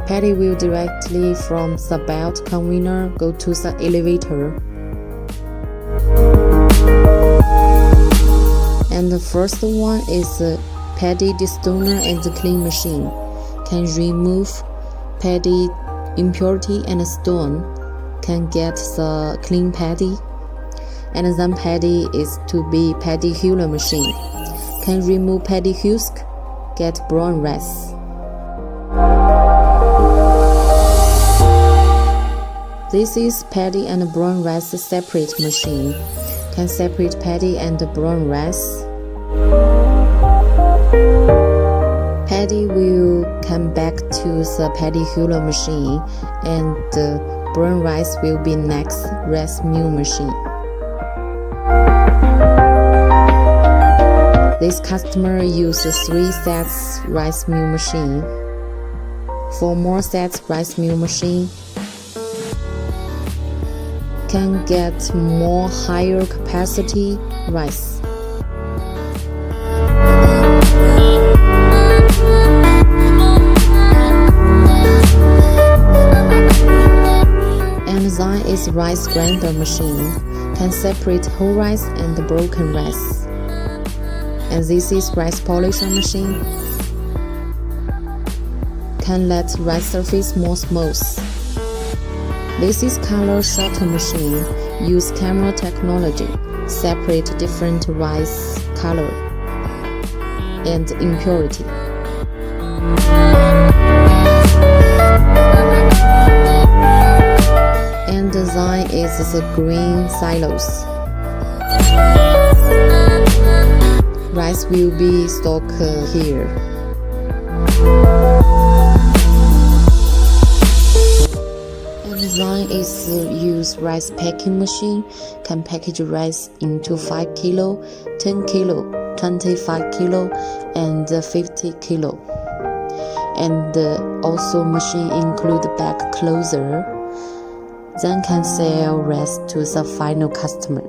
Paddy will directly from the belt conveyor go to the elevator. And the first one is the paddy destoner and the clean machine. Can remove paddy impurity and stone. Can get the clean paddy. And then paddy is to be paddy huller machine. Can remove paddy husk, get brown rice. This is paddy and brown rice separate machine. Can separate paddy and brown rice. Paddy will come back to the paddy huller machine, and the brown rice will be next rice mill machine. This customer uses 3 sets rice mill machine. 4 more sets rice mill machine. Can get more higher capacity rice. And then is rice grinder machine. Can separate whole rice and broken rice. And this is rice polisher machine. Can let rice surface more smooth. This is color sorter machine. Use camera technology. Separate different rice color and impurity. And design is the green silos. Rice will be stocked here. Design is use rice packing machine. Can package rice into 5 kilo, 10 kilo, 25 kilo, and 50 kilo. And also machine include bag closer. Then can sell rice to the final customer.